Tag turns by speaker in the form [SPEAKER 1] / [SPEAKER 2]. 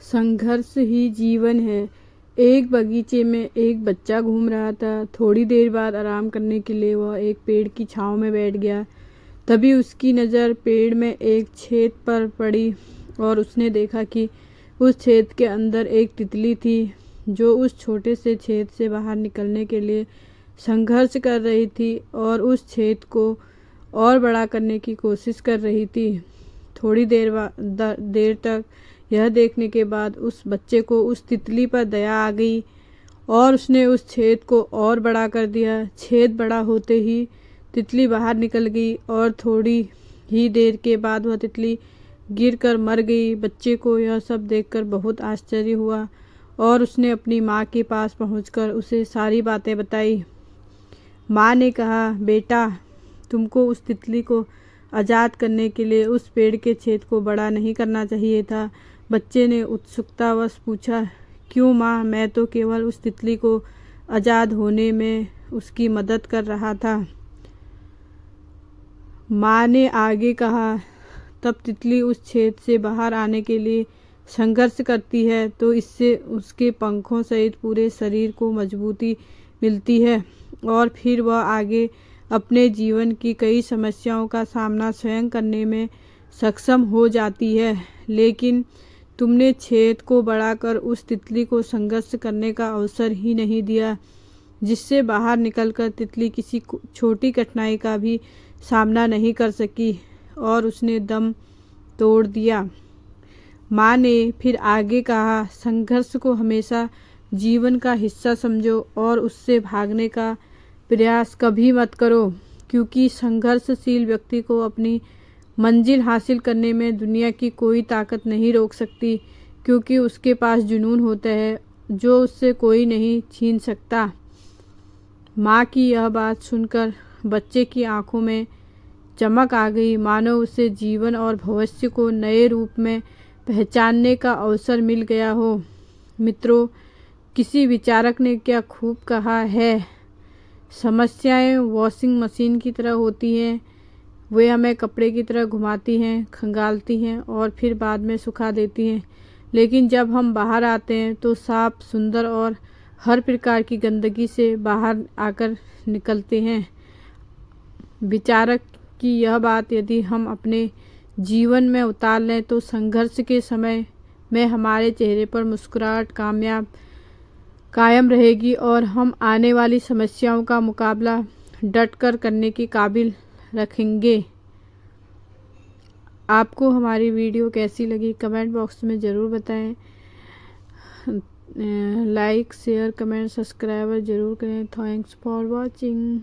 [SPEAKER 1] संघर्ष ही जीवन है। एक बगीचे में एक बच्चा घूम रहा था। थोड़ी देर बाद आराम करने के लिए वह एक पेड़ की छांव में बैठ गया। तभी उसकी नज़र पेड़ में एक छेद पर पड़ी और उसने देखा कि उस छेद के अंदर एक तितली थी जो उस छोटे से छेद से बाहर निकलने के लिए संघर्ष कर रही थी और उस छेद को और बड़ा करने की कोशिश कर रही थी। थोड़ी देर तक यह देखने के बाद उस बच्चे को उस तितली पर दया आ गई और उसने उस छेद को और बड़ा कर दिया। छेद बड़ा होते ही तितली बाहर निकल गई और थोड़ी ही देर के बाद वह तितली गिरकर मर गई। बच्चे को यह सब देखकर बहुत आश्चर्य हुआ और उसने अपनी माँ के पास पहुंचकर उसे सारी बातें बताई। माँ ने कहा, बेटा, तुमको उस तितली को आज़ाद करने के लिए उस पेड़ के छेद को बड़ा नहीं करना चाहिए था। बच्चे ने उत्सुकतावश पूछा, क्यों माँ? मैं तो केवल उस तितली को आज़ाद होने में उसकी मदद कर रहा था। माँ ने आगे कहा, तब तितली उस छेद से बाहर आने के लिए संघर्ष करती है तो इससे उसके पंखों सहित पूरे शरीर को मजबूती मिलती है और फिर वह आगे अपने जीवन की कई समस्याओं का सामना स्वयं करने में सक्षम हो जाती है। लेकिन तुमने छेद को बढ़ाकर उस तितली को संघर्ष करने का अवसर ही नहीं दिया, जिससे बाहर निकलकर तितली किसी छोटी कठिनाई का भी सामना नहीं कर सकी और उसने दम तोड़ दिया। माँ ने फिर आगे कहा, संघर्ष को हमेशा जीवन का हिस्सा समझो और उससे भागने का प्रयास कभी मत करो, क्योंकि संघर्षशील व्यक्ति को अपनी मंजिल हासिल करने में दुनिया की कोई ताकत नहीं रोक सकती, क्योंकि उसके पास जुनून होता है जो उससे कोई नहीं छीन सकता। माँ की यह बात सुनकर बच्चे की आंखों में चमक आ गई, मानो उसे जीवन और भविष्य को नए रूप में पहचानने का अवसर मिल गया हो। मित्रों, किसी विचारक ने क्या खूब कहा है, समस्याएं वॉशिंग मशीन की तरह होती हैं। वे हमें कपड़े की तरह घुमाती हैं, खंगालती हैं और फिर बाद में सुखा देती हैं। लेकिन जब हम बाहर आते हैं तो साफ, सुंदर और हर प्रकार की गंदगी से बाहर आकर निकलते हैं। विचारक की यह बात यदि हम अपने जीवन में उतार लें तो संघर्ष के समय में हमारे चेहरे पर मुस्कुराहट कायम रहेगी और हम आने वाली समस्याओं का मुकाबला डटकर करने के काबिल रखेंगे। आपको हमारी वीडियो कैसी लगी कमेंट बॉक्स में ज़रूर बताएं। लाइक, शेयर, कमेंट, सब्सक्राइब ज़रूर करें। Thanks for watching.